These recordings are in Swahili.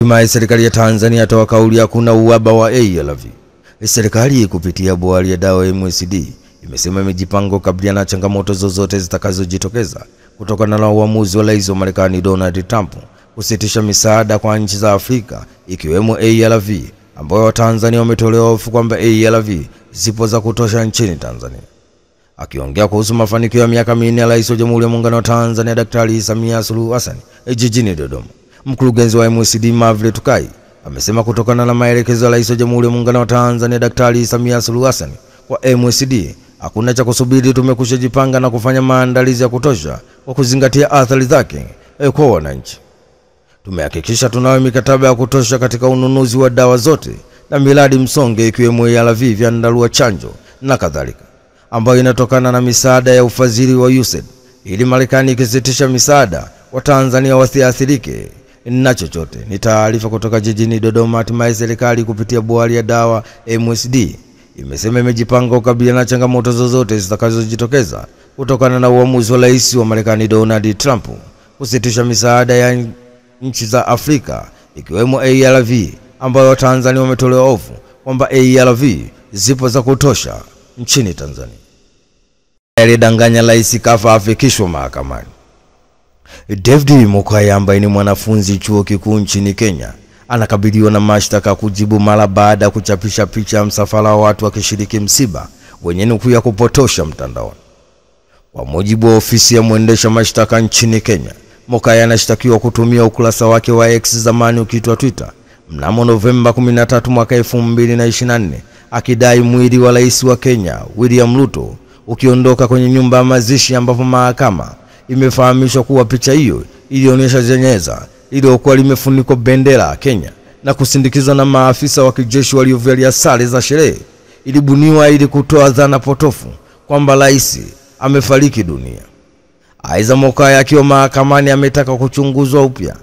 Hatimaye serikali ya Tanzania atoa kauli hakuna uhaba wa ARV. Serikali kupitia bohari ya dawa MSD imesema imejipanga kukabiliana na changamoto zozote zitakazojitokeza kutokana na uamuzi wa Rais wa Marekani Donald Trump kusitisha misaada kwa nchi za Afrika ikiwemo ARV, ambayo Watanzania wametolewa hofu kwamba ARV zipo za kutosha nchini Tanzania. Akiongea kuhusu mafanikio ya miaka 4 ya Rais wa Jamhuri ya Muungano wa Tanzania Daktari Samia Suluhu Hassan jijini Dodoma, mkurugenzi wa MSD Mavle Tukai amesema kutokana na maelekezo ya Rais wa Jamhuri ya Muungano wa Tanzania Daktari Samia Suluhu Hassan kwa MSD hakuna cha kusubiri, tumekushajipanga na kufanya maandalizi ya kutosha kwa kuzingatia athari zake kwa wananchi. Tumehakikisha tunayo mikataba ya kutosha katika ununuzi wa dawa zote na miradi msonge ikiwemo ARV, vyandarua, chanjo na kadhalika, ambayo inatokana na misaada ya ufadhili wa USAID, ili Marekani ikisitisha misaada wa Tanzania wasiathirike na chochote. Ni taarifa kutoka jijini Dodoma. Hatimaye serikali kupitia bohari ya dawa MSD imesema imejipanga kukabiliana na changamoto zozote zitakazojitokeza kutokana na uamuzi wa Rais wa Marekani Donald Trump kusitisha misaada ya nchi za Afrika ikiwemo ARV, ambayo Tanzania wametolewa hofu kwamba ARV zipo za kutosha nchini Tanzania. Alidanganya Rais kafa afikishwa mahakamani. David Mukaya ambaye ni mwanafunzi chuo kikuu nchini Kenya anakabiliwa na mashtaka kujibu mara baada ya kuchapisha picha ya msafara wa watu wakishiriki msiba wenye nukuu ya kupotosha mtandaoni. Kwa mujibu wa ofisi ya mwendesha mashtaka nchini Kenya, Mukaya anashtakiwa kutumia ukurasa wake wa X, zamani ukiitwa Twitter, mnamo Novemba 13 mwaka 2024 akidai mwili wa Rais wa Kenya William Ruto ukiondoka kwenye nyumba ya mazishi, ambapo mahakama imefahamishwa kuwa picha hiyo ilionyesha jeneza iliyokuwa limefunikwa bendera ya Kenya na kusindikizwa na maafisa wa kijeshi waliovalia sare za sherehe ilibuniwa ili kutoa dhana potofu kwamba rais amefariki dunia. Aidha, Mukaya akiwa mahakamani ametaka kuchunguzwa upya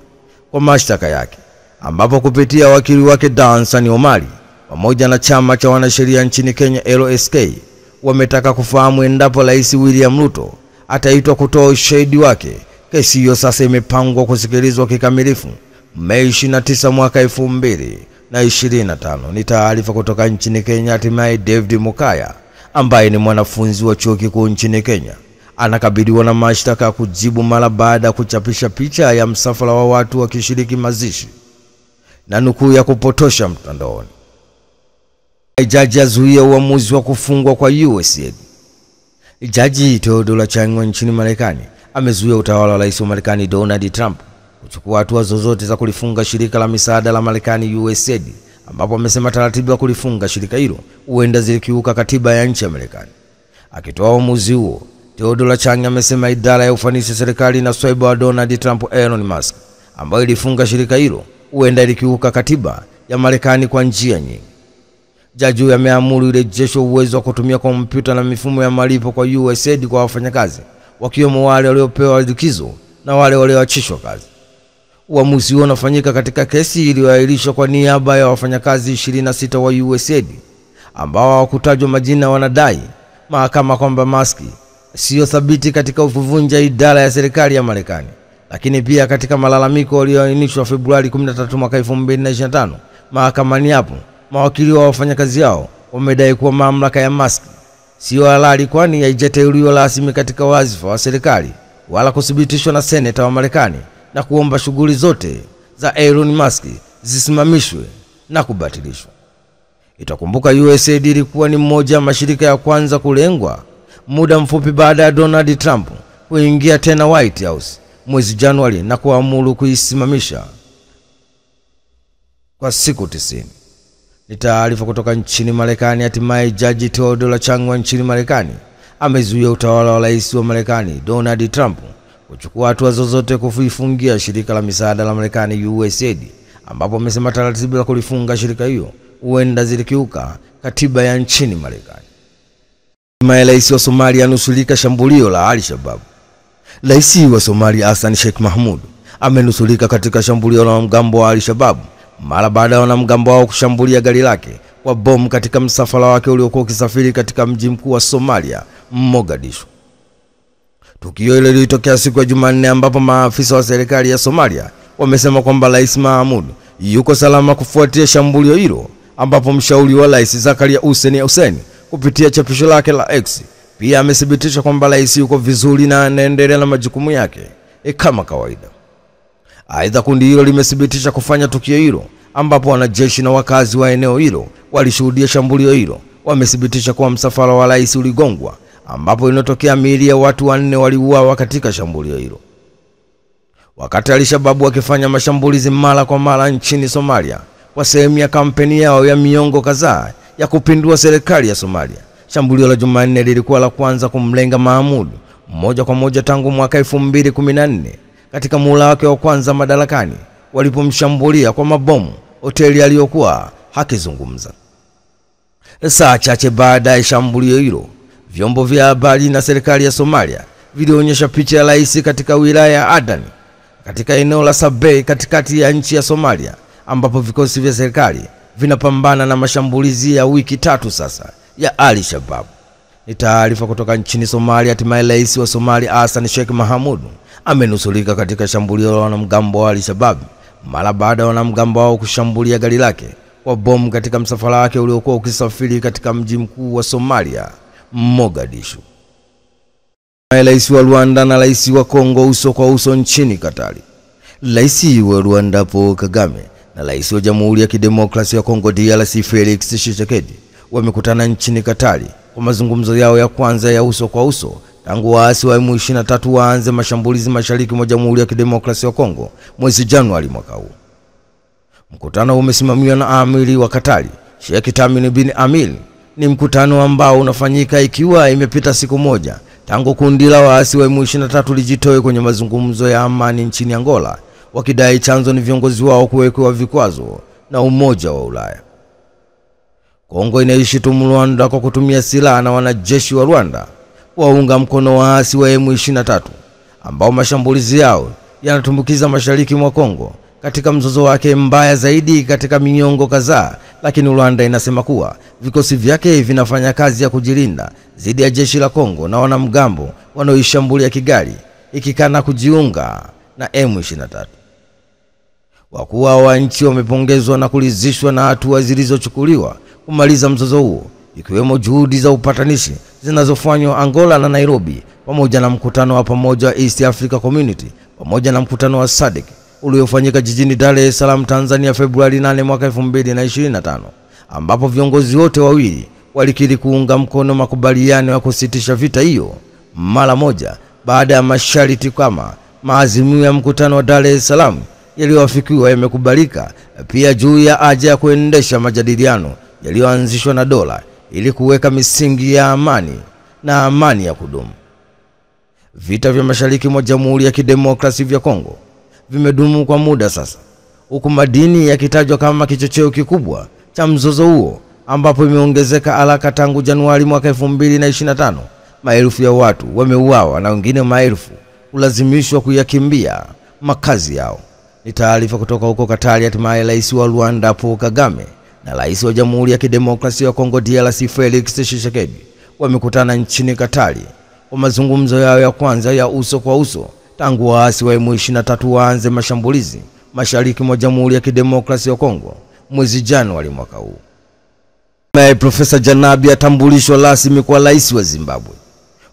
kwa mashtaka yake, ambapo kupitia wakili wake Dansan Omari pamoja na chama cha wanasheria nchini Kenya LSK wametaka kufahamu endapo Rais William Ruto ataitwa kutoa ushahidi wake. Kesi hiyo sasa imepangwa kusikilizwa kikamilifu Mei 29 mwaka 2025. Ni taarifa kutoka nchini Kenya. Hatimaye David Mukaya ambaye ni mwanafunzi wa chuo kikuu nchini Kenya anakabiliwa na mashtaka kujibu mara baada ya kuchapisha picha ya msafara wa watu wakishiriki mazishi na nukuu ya kupotosha mtandaoni. Jaji azuia uamuzi wa kufungwa kwa USAID. Jaji Theodore Changwa nchini Marekani amezuia utawala wa Rais wa Marekani Donald Trump kuchukua hatua zozote za kulifunga shirika la misaada la Marekani USAID, ambapo amesema taratibu za kulifunga shirika hilo huenda zilikiuka katiba ya nchi ya Marekani. Akitoa uamuzi huo, Theodore Changwa amesema idara ya ufanisi ya serikali na swaiba wa Donald Trump Elon Musk, ambayo ilifunga shirika hilo, huenda ilikiuka katiba ya Marekani kwa njia nyingi. Jaji huyo ameamuru urejesho uwezo wa kutumia kompyuta na mifumo ya malipo kwa USAID kwa wafanyakazi, wakiwemo wale waliopewa likizo na wale walioachishwa kazi. Uamuzi huo unafanyika katika kesi iliyoahirishwa kwa niaba ya wafanyakazi 26 wa USAID ambao hawakutajwa majina. Wanadai mahakama kwamba Musk sio thabiti katika kuvunja idara ya serikali ya Marekani, lakini pia katika malalamiko yaliyoainishwa Februari 13 mwaka 2025 mahakamani hapo, mawakili wa wafanyakazi hao wamedai kuwa mamlaka ya Musk sio halali, kwani haijateuliwa rasmi katika wadhifa wa serikali wala kuthibitishwa na seneta wa Marekani, na kuomba shughuli zote za Elon Musk zisimamishwe na kubatilishwa. Itakumbuka USAID ilikuwa ni mmoja wa mashirika ya kwanza kulengwa muda mfupi baada ya Donald Trump kuingia tena White House mwezi Januari na kuamuru kuisimamisha kwa siku 90. Ni taarifa kutoka nchini Marekani. Hatimaye Jaji Theodore Changwa nchini Marekani amezuia utawala wa Rais wa Marekani Donald Trump kuchukua hatua zozote kufungia shirika la misaada la Marekani USAID, ambapo amesema taratibu za kulifunga shirika hiyo huenda zilikiuka katiba ya nchini Marekani. Rais wa Somalia anusurika shambulio la Al-Shabaab. Rais wa Somalia Hassan Sheikh Mahmud amenusurika katika shambulio la wanamgambo wa Al-Shabaab mara baada ya wanamgambo wao kushambulia gari lake kwa bomu katika msafara wake uliokuwa ukisafiri katika mji mkuu wa Somalia, Mogadishu. Tukio hilo lilitokea siku ya Jumanne, ambapo maafisa wa serikali ya Somalia wamesema kwamba Rais Mahmud yuko salama kufuatia shambulio hilo, ambapo mshauri wa rais Zakaria Hussein kupitia chapisho lake la X pia amethibitisha kwamba rais yuko vizuri na anaendelea na majukumu yake kama kawaida. Aidha, kundi hilo limethibitisha kufanya tukio hilo, ambapo wanajeshi na wakazi wa eneo hilo walishuhudia shambulio hilo. Wamethibitisha kuwa msafara wa rais uligongwa, ambapo inatokea miili ya watu 4 waliuawa katika shambulio hilo. Wakati Al-Shabaab wakifanya mashambulizi mara kwa mara nchini Somalia kwa sehemu ya kampeni yao ya miongo kadhaa ya kupindua serikali ya Somalia, shambulio la Jumanne lilikuwa la kwanza kumlenga Mahmud moja kwa moja tangu mwaka 2014 katika muhula wake wa kwanza madarakani, walipomshambulia kwa mabomu hoteli aliyokuwa hakizungumza. Saa chache baada ya shambulio hilo, vyombo vya habari na serikali ya Somalia vilionyesha picha ya rais katika wilaya ya Adan katika eneo la Sabay katikati ya nchi ya Somalia, ambapo vikosi vya serikali vinapambana na mashambulizi ya wiki 3 sasa ya Al-Shabaab. Ni taarifa kutoka nchini Somalia. Hatimaye rais wa Somalia Hassan Sheikh Mohamud amenusurika katika shambulio la wanamgambo wa Al-Shabaab mara baada ya wanamgambo wao kushambulia gari lake kwa bomu katika msafara wake uliokuwa ukisafiri katika mji mkuu wa Somalia, Mogadishu. Rais wa Rwanda na rais wa Kongo uso kwa uso nchini Katari. Rais wa Rwanda Paul Kagame na rais wa Jamhuri ya Kidemokrasia ya Kongo DRC Felix Tshisekedi wamekutana nchini Katari kwa mazungumzo yao ya kwanza ya uso kwa uso tangu waasi wa M23 waanze mashambulizi mashariki mwa Jamhuri ya Kidemokrasia ya Kongo mwezi Januari mwaka huu. Mkutano umesimamiwa na amiri wa Katari Sheikh Tamim bin Amir. Ni mkutano ambao unafanyika ikiwa imepita siku moja tangu kundi la waasi wa M23 lijitoe kwenye mazungumzo ya amani nchini Angola, wakidai chanzo ni viongozi wao kuwekwa vikwazo na Umoja wa Ulaya. Kongo inaishutumu Rwanda kwa kutumia silaha na wanajeshi wa Rwanda waunga mkono waasi wa M23 ambao mashambulizi yao yanatumbukiza mashariki mwa Kongo katika mzozo wake mbaya zaidi katika miongo kadhaa, lakini Rwanda inasema kuwa vikosi vyake vinafanya kazi ya kujilinda dhidi ya jeshi la Kongo na wanamgambo wanaoishambulia Kigali, ikikana kujiunga na M23. Wakuu wa nchi wamepongezwa na kuridhishwa na hatua zilizochukuliwa kumaliza mzozo huo, ikiwemo juhudi za upatanishi zinazofanywa Angola na Nairobi, pamoja na mkutano wa pamoja wa East Africa Community, pamoja na mkutano wa SADC uliofanyika jijini Dar es Salaam, Tanzania Februari 8 mwaka 2025, ambapo viongozi wote wawili walikiri kuunga mkono makubaliano ya kusitisha vita hiyo mara moja baada ya masharti kama maazimio ya mkutano wa Dar es Salaam yaliyoafikiwa yamekubalika, pia juu ya haja ya kuendesha majadiliano yaliyoanzishwa na dola ili kuweka misingi ya amani na amani ya kudumu. Vita vya mashariki mwa Jamhuri ya Kidemokrasia ya Kongo vimedumu kwa muda sasa, huku madini yakitajwa kama kichocheo kikubwa cha mzozo huo, ambapo imeongezeka haraka tangu Januari mwaka 2025. Maelfu ya watu wameuawa na wengine maelfu kulazimishwa kuyakimbia makazi yao. Ni taarifa kutoka huko Katari. Hatimaye rais wa Rwanda Paul Kagame na rais wa Jamhuri ya Kidemokrasia ya Kongo DRC Felix Tshisekedi wamekutana nchini Katari kwa mazungumzo yao ya kwanza ya uso kwa uso tangu waasi wa M23 waanze mashambulizi mashariki mwa Jamhuri ya Kidemokrasia ya Kongo mwezi Januari mwaka huu. Profesa Janabi atambulishwa rasmi kwa rais wa Zimbabwe.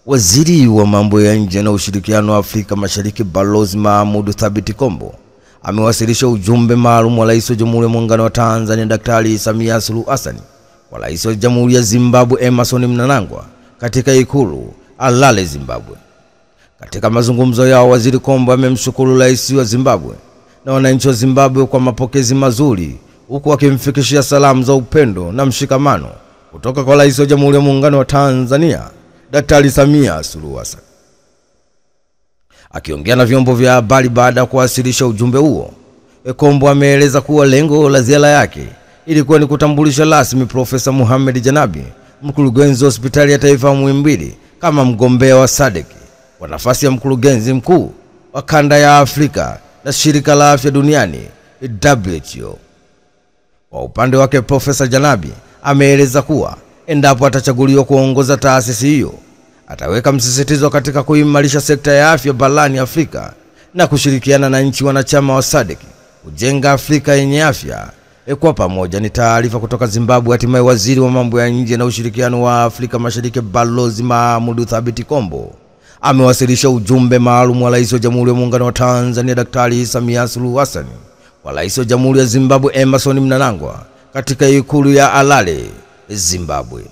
Waziri wa mambo ya nje na ushirikiano wa Afrika Mashariki Balozi Mahmoud Thabit Kombo amewasilisha ujumbe maalum wa rais wa Jamhuri ya Muungano wa Tanzania Daktari Samia Suluhu Hassan kwa rais wa Jamhuri ya Zimbabwe Emmerson Mnangagwa katika ikulu Harare, Zimbabwe. Katika mazungumzo yao, Waziri Kombo amemshukuru rais wa Zimbabwe na wananchi wa Zimbabwe kwa mapokezi mazuri, huku akimfikishia salamu za upendo na mshikamano kutoka kwa rais wa Jamhuri ya Muungano wa Tanzania Daktari Samia Suluhu Hassan. Akiongea na vyombo vya habari baada ya kuwasilisha ujumbe huo, Kombo ameeleza kuwa lengo la ziara yake ilikuwa ni kutambulisha rasmi Profesa Mohamed Janabi, mkurugenzi wa Hospitali ya Taifa Muhimbili, kama mgombea wa SADC kwa nafasi ya mkurugenzi mkuu wa kanda ya Afrika na Shirika la Afya Duniani WHO. Kwa upande wake, Profesa Janabi ameeleza kuwa endapo atachaguliwa kuongoza taasisi hiyo, ataweka msisitizo katika kuimarisha sekta ya afya barani Afrika na kushirikiana na nchi wanachama wa SADC kujenga Afrika yenye afya. Kwa pamoja ni taarifa kutoka Zimbabwe. Hatimaye waziri wa mambo ya nje na ushirikiano wa Afrika Mashariki Balozi Mahmoud Thabit Kombo amewasilisha ujumbe maalum wa Rais wa Jamhuri ya Muungano wa Tanzania Daktari Samia Suluhu Hassan kwa Rais wa Jamhuri ya Zimbabwe Emmerson Mnangagwa katika ikulu ya Harare, Zimbabwe.